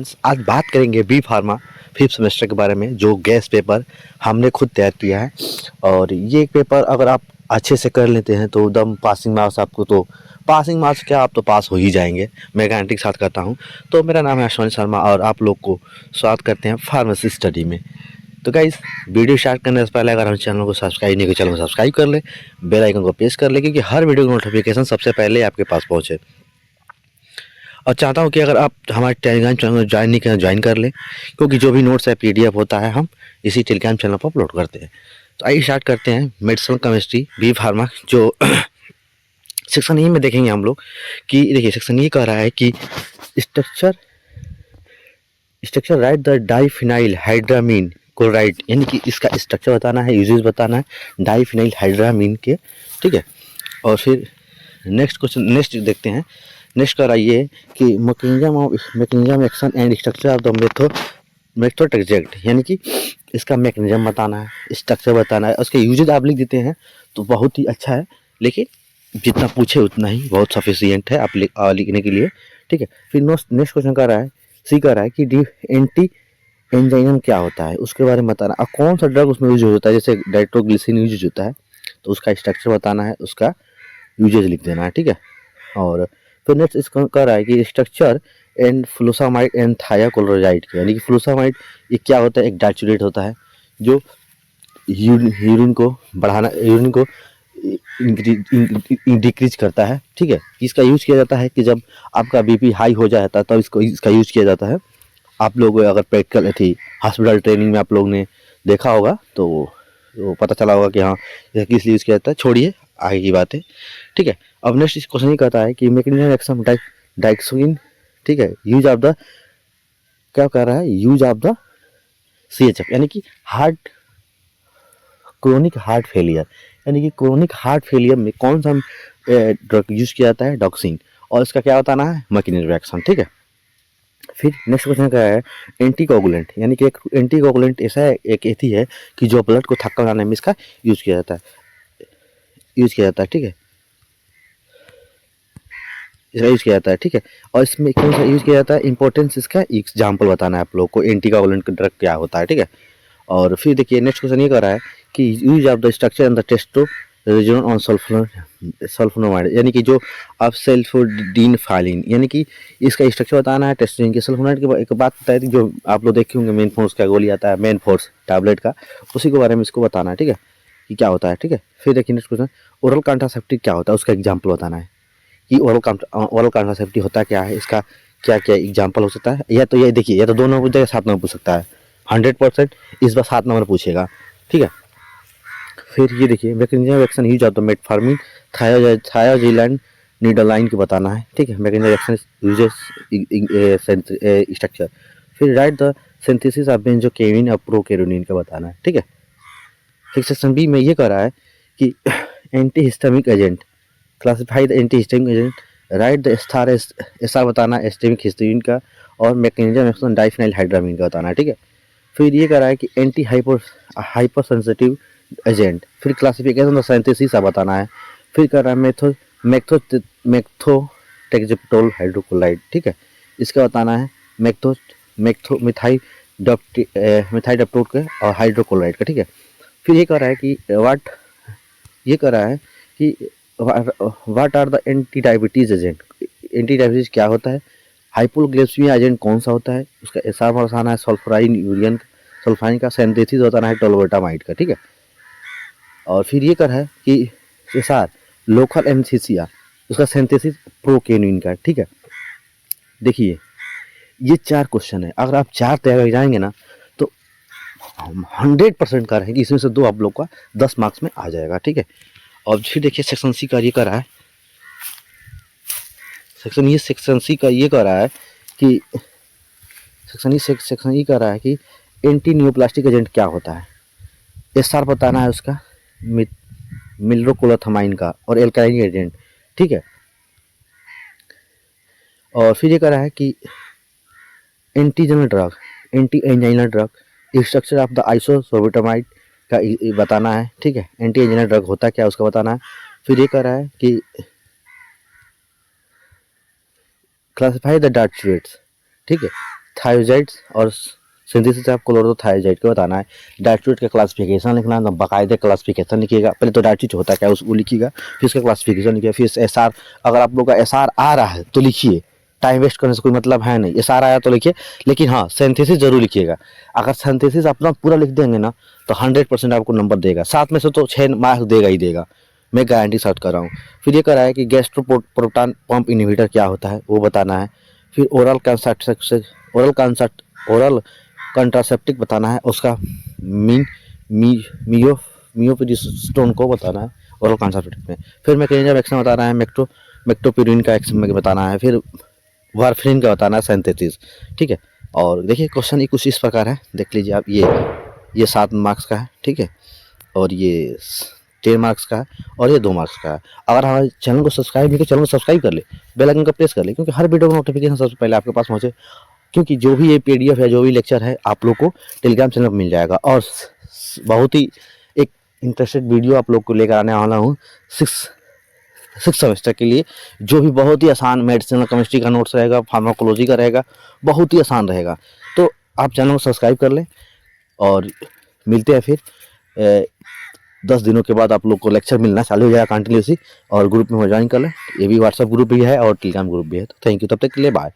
Students, आज बात करेंगे बी फार्मा फिफ्थ सेमेस्टर के बारे में, जो गैस पेपर हमने खुद तैयार किया है। और ये एक पेपर अगर आप अच्छे से कर लेते हैं तो एकदम पासिंग मार्क्स आपको, तो पासिंग मार्क्स क्या, आप तो पास हो ही जाएंगे। मैं गारंटी के साथ करता हूँ। तो मेरा नाम है अश्विनी शर्मा और आप लोग को स्वागत करते हैं फार्मेसी स्टडी में। तो गाइस, वीडियो स्टार्ट करने से पहले अगर हम चैनल को सब्सक्राइब नहीं किया, चैनल को सब्सक्राइब कर ले, बेल आइकन को प्रेस कर ले, क्योंकि हर वीडियो की नोटिफिकेशन सबसे पहले आपके पास पहुंचे। और चाहता हूँ कि अगर आप हमारे टेलीग्राम चैनल को ज्वाइन नहीं करें, ज्वाइन कर लें, क्योंकि जो भी नोट्स है पीडीएफ होता है हम इसी टेलीग्राम चैनल पर अपलोड करते हैं। तो आइए स्टार्ट करते हैं। मेडिसिनल केमिस्ट्री बी फार्मा, जो सेक्शन ई में देखेंगे हम लोग कि देखिए सेक्शन ई कह रहा है कि structure structure write the diphenhydramine chloride, यानी कि इसका स्ट्रक्चर बताना है, यूजेस बताना है डाइफिनाइल हाइड्रामीन के। ठीक है। और फिर नेक्स्ट क्वेश्चन, नेक्स्ट देखते हैं। नेक्स्ट कर रही है कि mechanism action and structure of the method exact, यानी कि इसका मैकेनिज्म बताना है, स्ट्रक्चर बताना है, उसके यूजेज आप लिख देते हैं तो बहुत ही अच्छा है। लेकिन जितना पूछे उतना ही बहुत सफिशियंट है आप लिखने के लिए। ठीक है। फिर नेक्स्ट क्वेश्चन कर रहा है, सी कर रहा है कि एंटी एंजाइम क्या होता है, उसके बारे में बताना। और कौन सा ड्रग उसमें यूज होता है, जैसे नाइट्रोग्लिसरीन यूज होता है तो उसका स्ट्रक्चर बताना है, उसका यूजेज लिख देना है। ठीक है। और फिर नेक्स्ट इसको कह रहा है कि स्ट्रक्चर एंड फ्लूसामाइड एंड थायाकोलोराइड, यानी कि फ्लूसामाइड ये क्या होता है, एक डाइचुरेट होता है जो यूरिन को बढ़ाना, यूरिन को डिक्रीज करता है। ठीक है। इसका यूज किया जाता है कि जब आपका बीपी हाई हो जाता है तब इसका यूज किया जाता है। आप लोग अगर प्रैक्टिकल थी हॉस्पिटल ट्रेनिंग में आप लोग ने देखा होगा तो पता चला होगा कि हाँ यह किस लिए यूज किया जाता है। छोड़िए आगे की बात है। ठीक है। अब नेक्स्ट क्वेश्चन ये कहता है कि मैकेनिज्म एक्शन डाइक्सोइन। ठीक है। यूज ऑफ द, क्या कह रहा है, यूज ऑफ द सीएचएफ, यानी कि क्रोनिक हार्ट फेलियर, यानी कि क्रोनिक हार्ट फेलियर में कौन सा ड्रग यूज किया जाता है, डॉक्सिन, और इसका क्या बताना है, मैकेनिज्म एक्शन। ठीक है। फिर नेक्स्ट क्वेश्चन क्या है, एंटीकोगुलेंट, यानी कि एक एंटीकोगुलेंट ऐसा एक एथी है कि जो ब्लड को थक्का बनाने में इसका यूज किया जाता है। ठीक है। इसका यूज किया जाता है। ठीक है। और इसमें कौन सा यूज किया जाता है, इंपॉर्टेंस, इसका एग्जाम्पल बताना है आप लोग को, एंटीकोगुलेंट ड्रग क्या होता है। ठीक है। और फिर देखिए नेक्स्ट क्वेश्चन ये कर रहा है कि use of the structure and the टेस्टो रिजन ऑन सल्फोनामाइड, यानी कि जो आप सल्फोडीन फाइलिन, यानी कि इसका स्ट्रक्चर बताना है। टेस्टोस्टेरोन के सल्फोनामाइड के एक बात बताई थी, जो आप लोग देखे होंगे मेन फोर्स का गोली आता है, मेन फोर्स टैबलेट का, उसी के बारे में इसको बताना है। ठीक है, कि क्या होता है। ठीक है। फिर देखिए नेक्स्ट क्वेश्चन, ओरल कॉन्ट्रासेप्टिव क्या होता है, उसका एग्जाम्पल बताना है कि ओरल कॉन्ट्रासेप्टिव होता क्या है, इसका क्या क्या एग्जाम्पल हो सकता है। या तो ये देखिए, या तो 2 नंबर पूछ जाएगा, 7 नंबर पूछ सकता है, 100% इस बार 7 नंबर पूछेगा। ठीक है। फिर ये देखिए mechanism action use of the metformin thiazolidinedione को बताना है। ठीक है। Mechanism action uses structure. फिर write the synthesis of benzocaine और प्रोकेरोनिन का बताना है। ठीक है। फिर सेक्शन बी में ये कह रहा है कि antihistaminic agent, classify the antihistaminic agent, write the star बताना है एस्टेमिक हिस्टामिन का, और मैकेनिज्म एक्शन डाइफिनाइल हाइड्रामीन का बताना है। ठीक है। फिर ये कह रहा है कि एंटी हाइपर सेंसिटिव एजेंट, फिर क्लासिफिकेशन ऑफ सिंथेसिस बताना है। फिर कह रहा है मेथोट्रेक्सोटोल हाइड्रोक्लोराइड। ठीक है। इसका बताना है मिथाइडप्टोट का और हाइड्रोक्लोराइड का। ठीक है। फिर ये कह रहा है कि what are the anti diabetes agent, anti diabetes क्या होता है, हाइपोग्लाइसीमिया एजेंट कौन सा होता है, उसका एसआर बताना है, सल्फाइन का सिंथेसिस बताना है टोलोबेटामाइड का। ठीक है। और फिर ये कर है कि एसआर लोकल एनेस्थीसिया, उसका सिंथेसिस प्रोकेनिन का। ठीक है। देखिए ये 4 क्वेश्चन है, अगर आप 4 तैयार जाएंगे ना तो 100% कर है कि इसमें से 2 आप लोग का 10 मार्क्स में आ जाएगा। ठीक है। और फिर देखिए सेक्शन सी का ये कर रहा है, सेक्शन सी का ये कर रहा है कि सेक्शन ई कर रहा है कि एंटी न्यूप्लास्टिक एजेंट क्या होता है, एसआर बताना है उसका, मिल्रोक्लोथामाइन का, और एल्कालाइन एजेंट। ठीक है। और फिर ये कह रहा है कि antianginal drug, antianginal drug, structure of the isosorbide का बताना है। ठीक है। एंटी एंजाइनल ड्रग होता क्या उसका बताना है। फिर ये कह रहा है कि क्लासिफाई द डार्ट्रेट्स। ठीक है। थायराइड और सिंथेसिस ऑफ क्लोरोथायराइड को बताना है। डाइट्यूट का क्लासिफिकेशन लिखना है, बाकायदे क्लासिफिकेशन लिखिएगा। पहले तो डाइट्यूट होता है क्या उसको लिखिएगा, फिर उसका क्लासिफिकेशन लिखिएगा, फिर एसआर। अगर आप लोग का एसआर आ रहा है तो लिखिए, टाइम वेस्ट करने से कोई मतलब है नहीं। एसआर आया तो लिखिए, लेकिन हाँ सिंथेसिस जरूर लिखिएगा। अगर सिंथेसिस अपना पूरा लिख देंगे ना तो 100% आपको नंबर देगा, 7 में से तो 6 मार्क्स देगा ही देगा, मैं गारंटी साथ कर रहा हूँ। फिर ये कह रहा है कि गैस्ट्रोप्रोटॉन पंप इनहिबिटर क्या होता है वो बताना है। फिर ओरल कंट्रासेप्टिक बताना है, उसका मीन मी मियो मियोप्रिस्टोन को बताना है ओरल कंट्रासेप्टिक में। फिर मैकेनिज्म एक्शन बताना है, मेक्टोपिरिन का एक्शन में बताना है। फिर वारफेरिन का बताना है सिंथेसिस। ठीक है, और देखिए क्वेश्चन ये कुछ इस प्रकार है, देख लीजिए आप। ये 7 मार्क्स का है, ठीक है, और ये 10 मार्क्स का है, और ये 2 मार्क्स का है। अगर हमारे चैनल को सब्सक्राइब नहीं, तो चैनल को सब्सक्राइब कर ले, बेल आइकन का प्रेस कर ले, क्योंकि हर वीडियो का नोटिफिकेशन सबसे पहले आपके पास पहुंचे। क्योंकि जो भी ये पीडीएफ है, जो भी लेक्चर है, आप लोग को टेलीग्राम चैनल पर मिल जाएगा। और बहुत ही एक इंटरेस्टेड वीडियो आप लोग को लेकर आने वाला हूँ 6 सेमेस्टर के लिए, जो भी बहुत ही आसान मेडिसिन और केमिस्ट्री का नोट्स रहेगा, फार्माकोलॉजी का रहेगा, बहुत ही आसान रहेगा। तो आप चैनल को सब्सक्राइब कर लें, और मिलते हैं फिर 10 दिनों के बाद आप लोग को लेक्चर मिलना चालू हो जाएगा कंटिन्यूसली। और ग्रुप में ज्वाइन कर लें, ये भी व्हाट्सएप ग्रुप भी है और टेलीग्राम ग्रुप भी है। तो थैंक यू, तब तक के लिए बाय।